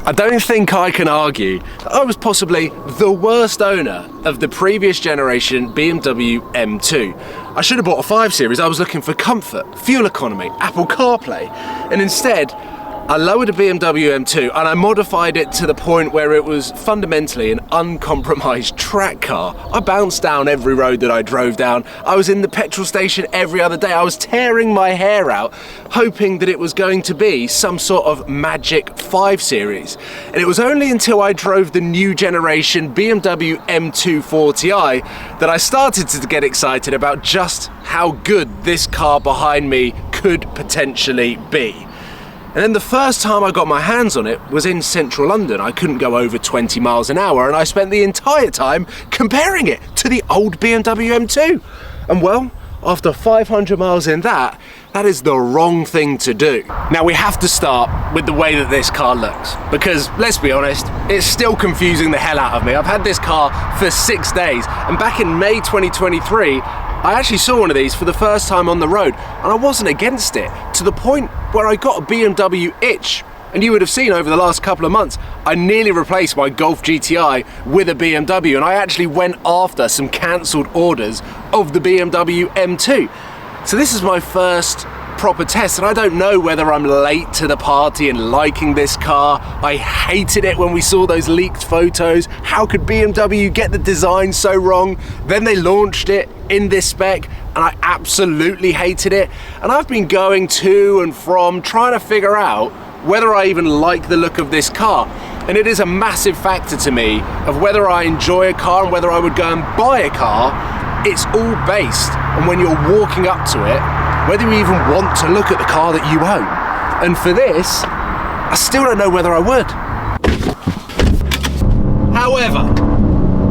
I don't think I can argue that I was possibly the worst owner of the previous generation BMW M2. I should have bought a 5 Series. I was looking for comfort, fuel economy, Apple CarPlay, and instead I lowered a BMW M2 and I modified it to the point where it was fundamentally an uncompromised track car. I bounced down every road that I drove down. I was in the petrol station every other day. I was tearing my hair out, hoping that it was going to be some sort of magic 5 Series. And it was only until I drove the new generation BMW M2 40i that I started to get excited about just how good this car behind me could potentially be. And then the first time I got my hands on it was in central London. I couldn't go over 20 miles an hour and I spent the entire time comparing it to the old BMW M2. And well, after 500 miles in that is the wrong thing to do. Now we have to start with the way that this car looks, because let's be honest, it's still confusing the hell out of me. I've had this car for 6 days, and back in May 2023, I actually saw one of these for the first time on the road, and I wasn't against it, to the point where I got a BMW itch. And you would have seen over the last couple of months, I nearly replaced my Golf GTI with a BMW, and I actually went after some cancelled orders of the BMW M2. So this is my first proper test, and I don't know whether I'm late to the party in liking this car. I hated it when we saw those leaked photos. How could BMW get the design so wrong? Then they launched it in this spec, and I absolutely hated it. And I've been going to and from trying to figure out whether I even like the look of this car. And it is a massive factor to me of whether I enjoy a car and whether I would go and buy a car. It's all based on when you're walking up to it, whether you even want to look at the car that you own. And for this, I still don't know whether I would. However,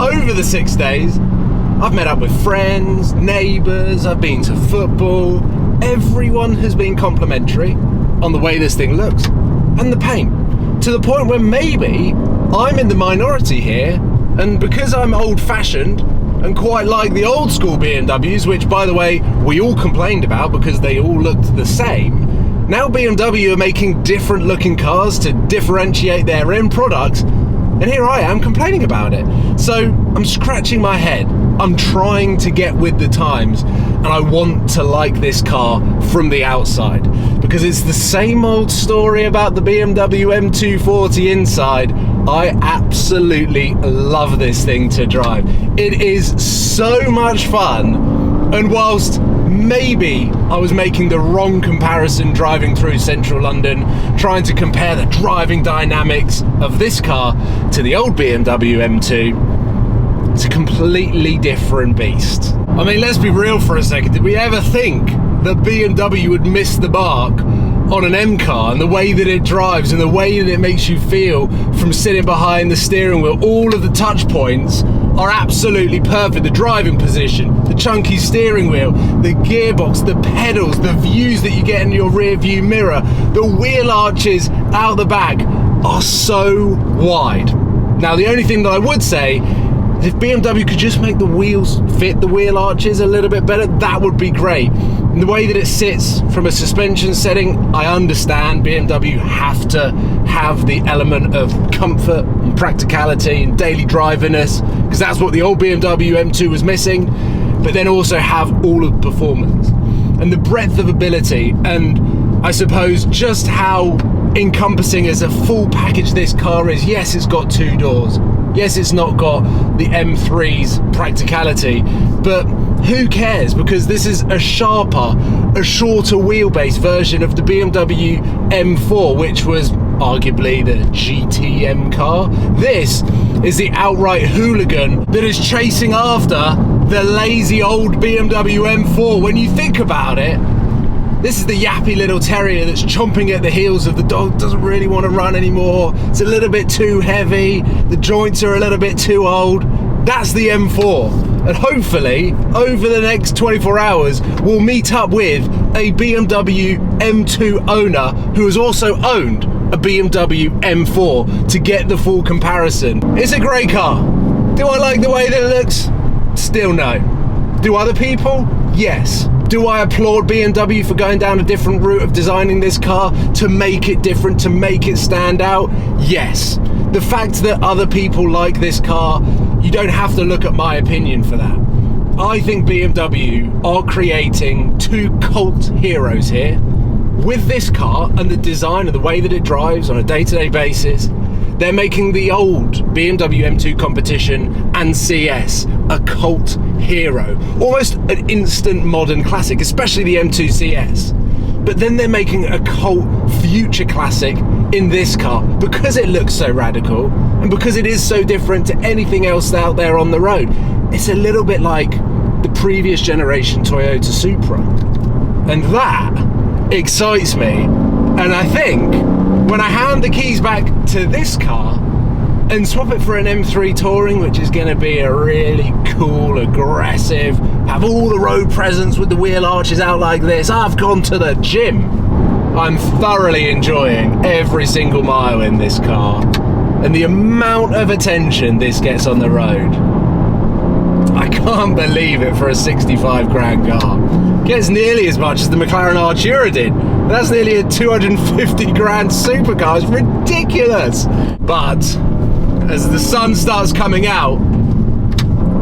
over the 6 days, I've met up with friends, neighbours, I've been to football. Everyone has been complimentary on the way this thing looks and the paint, to the point where maybe I'm in the minority here, and because I'm old-fashioned and quite like the old school BMWs, which by the way we all complained about because they all looked the same, now BMW are making different looking cars to differentiate their end products, and here I am complaining about it. So I'm scratching my head. I'm trying to get with the times, and I want to like this car from the outside, because it's the same old story about the BMW M240 inside. I absolutely love this thing to drive. It is so much fun, and whilst maybe I was making the wrong comparison driving through central London, trying to compare the driving dynamics of this car to the old BMW M2, it's a completely different beast. I mean, let's be real for a second. Did we ever think that BMW would miss the mark on an M car, and the way that it drives and the way that it makes you feel from sitting behind the steering wheel? All of the touch points are absolutely perfect. The driving position, the chunky steering wheel, the gearbox, the pedals, the views that you get in your rear view mirror, the wheel arches out the back are so wide. Now, the only thing that I would say, if BMW could just make the wheels fit the wheel arches a little bit better, that would be great. And the way that it sits from a suspension setting, I understand BMW have to have the element of comfort and practicality and daily driviness, because that's what the old BMW M2 was missing, but then also have all of the performance and the breadth of ability, and I suppose just how encompassing as a full package this car is. Yes, it's got 2 doors. Yes, it's not got the M3's practicality, but who cares? Because this is a sharper, a shorter wheelbase version of the BMW M4, which was arguably the GTM car. This is the outright hooligan that is chasing after the lazy old BMW M4. When you think about it, this is the yappy little terrier that's chomping at the heels of the dog, doesn't really want to run anymore. It's a little bit too heavy. The joints are a little bit too old. That's the M4. And hopefully, over the next 24 hours, we'll meet up with a BMW M2 owner who has also owned a BMW M4 to get the full comparison. It's a great car. Do I like the way that it looks? Still no. Do other people? Yes. Do I applaud BMW for going down a different route of designing this car to make it different, to make it stand out? Yes. The fact that other people like this car, you don't have to look at my opinion for that. I think BMW are creating two cult heroes here. With this car and the design and the way that it drives on a day-to-day basis, they're making the old BMW M2 competition and CS a cult hero. Almost an instant modern classic, especially the M2 CS. But then they're making a cult future classic in this car because it looks so radical and because it is so different to anything else out there on the road. It's a little bit like the previous generation Toyota Supra. And that excites me. And I think when I hand the keys back to this car and swap it for an M3 Touring, which is going to be a really cool, aggressive, have all the road presence with the wheel arches out like this, I've gone to the gym. I'm thoroughly enjoying every single mile in this car and the amount of attention this gets on the road. I can't believe it for a 65 grand car. Gets nearly as much as the McLaren Artura did. That's nearly a 250 grand supercar. It's ridiculous. But as the sun starts coming out,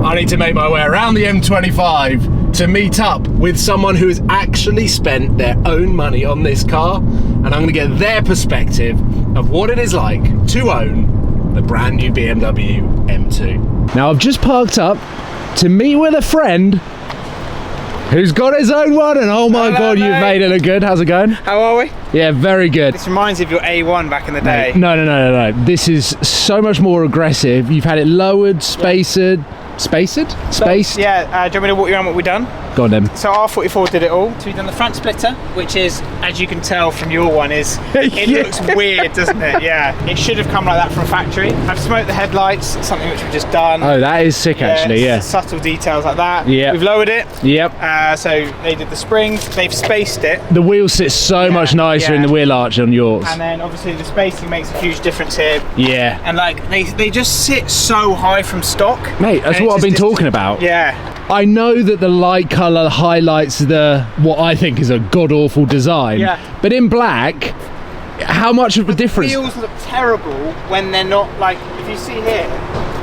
I need to make my way around the M25 to meet up with someone who has actually spent their own money on this car, and I'm going to get their perspective of what it is like to own the brand new BMW M2. Now I've just parked up to meet with a friend who's got his own one, and oh my god, mate. You've made it look good. How's it going? How are we? Yeah, very good. This reminds you of your A1 back in the day. No. This is so much more aggressive. You've had it lowered, spaced. Yeah, do you want me to walk you around what we've done? Go on then. So R44 did it all. So we've done the front splitter, which is, as you can tell from your one, it looks weird, doesn't it? Yeah. It should have come like that from factory. I've smoked the headlights, something which we've just done. Oh, that is sick actually, yeah. Subtle details like that. Yeah. We've lowered it. Yep. So they did the springs, they've spaced it. The wheel sits so much nicer in the wheel arch on yours. And then obviously the spacing makes a huge difference here. Yeah. And like, they just sit so high from stock. Mate, that's what I've been talking about. Yeah. I know that the light colour highlights what I think is a god-awful design. Yeah. But in black, how much of a difference? The wheels look terrible when they're not, like, if you see here,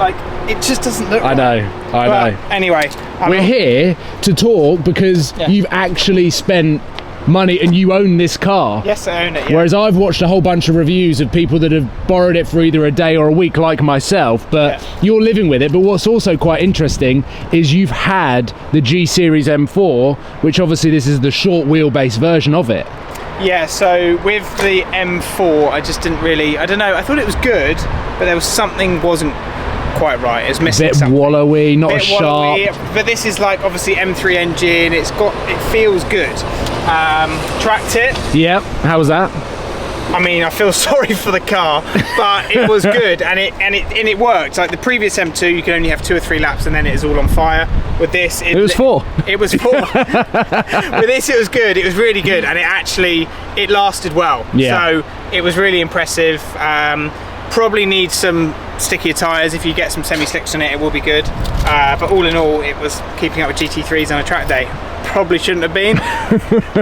like, it just doesn't look right. I know. Anyway. We're here to talk because you've actually spent money and you own this car. Yes, I own it, yeah. Whereas I've watched a whole bunch of reviews of people that have borrowed it for either a day or a week like myself, but you're living with it. But what's also quite interesting is you've had the G Series M4, which obviously this is the short wheelbase version of it. Yeah, so with the M4 I just didn't really, I don't know, I thought it was good, but there was something wasn't quite right. It was missing something. Bit wallowy, not as sharp. But this is like obviously M3 engine. It feels good. Tracked it. Yep. How was that? I mean, I feel sorry for the car, but it was good, and it worked. Like the previous M2, you could only have 2 or 3 laps, and then it is all on fire. With this, it was 4. It was 4. With this, it was good. It was really good, and it lasted well. Yeah. So it was really impressive. Probably needs some stickier tyres. If you get some semi-slicks on it, it will be good. But all in all, it was keeping up with GT3s on a track day. Probably shouldn't have been.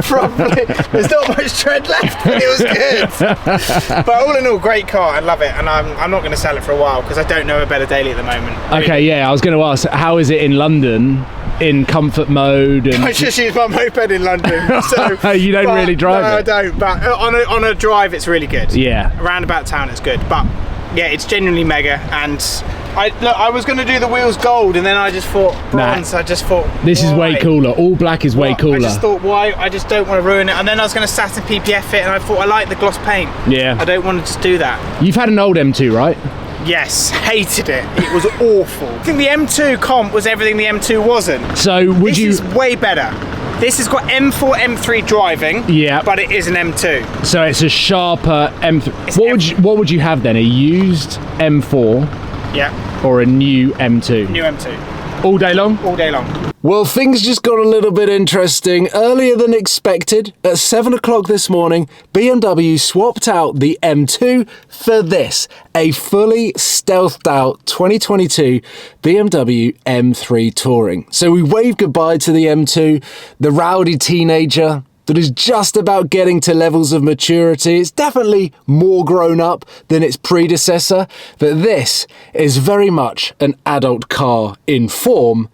Probably. There's not much tread left, but it was good. But all in all, great car. I love it, and I'm not going to sell it for a while because I don't know a better daily at the moment. Really. Okay, yeah, I was going to ask, how is it in London? In comfort mode, and I just use my moped in London, so you don't really drive it. No, I don't. But on a drive, it's really good. Yeah. Around about town, it's good. But yeah, it's genuinely mega. And I was going to do the wheels gold, and then I just thought bronze. I just thought this is way cooler. All black is way cooler. I just thought why? I just don't want to ruin it. And then I was going to Saturn PPF it, and I thought I like the gloss paint. Yeah. I don't want to just do that. You've had an old M2, right? Yes, hated it. It was awful. I think the M2 comp was everything the M2 wasn't. So this is way better. This has got M4, M3 driving, but it is an M2. So it's a sharper M3. What would you have then? A used M4? Yeah. Or a new M2? New M2. All day long? All day long. Well, things just got a little bit interesting. Earlier than expected, at 7 o'clock this morning, BMW swapped out the M2 for this, a fully stealthed out 2022 BMW M3 Touring. So we wave goodbye to the M2, the rowdy teenager that is just about getting to levels of maturity. It's definitely more grown up than its predecessor, but this is very much an adult car in form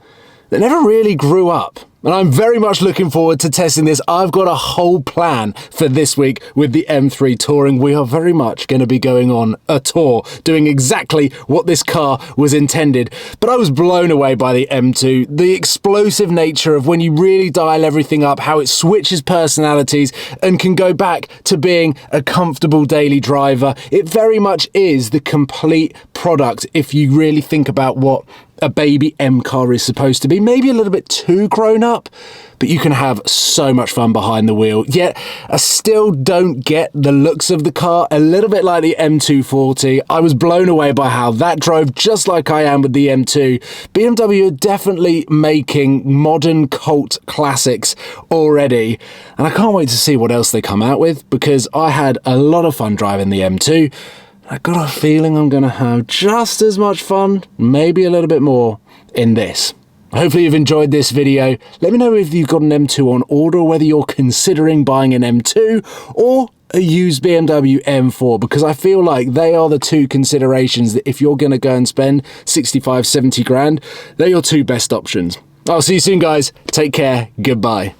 that never really grew up. And I'm very much looking forward to testing this. I've got a whole plan for this week with the M3 Touring. We are very much going to be going on a tour, doing exactly what this car was intended. But I was blown away by the M2, the explosive nature of when you really dial everything up, how it switches personalities and can go back to being a comfortable daily driver. It very much is the complete product if you really think about what a baby M car is supposed to be. Maybe a little bit too grown up, but you can have so much fun behind the wheel. Yet I still don't get the looks of the car, a little bit like the M240. I was blown away by how that drove, just like I am with the M2. BMW are definitely making modern cult classics already, and I can't wait to see what else they come out with, because I had a lot of fun driving the M2. I got a feeling I'm going to have just as much fun, maybe a little bit more, in this. Hopefully you've enjoyed this video. Let me know if you've got an M2 on order, or whether you're considering buying an M2 or a used BMW M4, because I feel like they are the two considerations that if you're going to go and spend 65, 70 grand, they're your two best options. I'll see you soon, guys. Take care. Goodbye.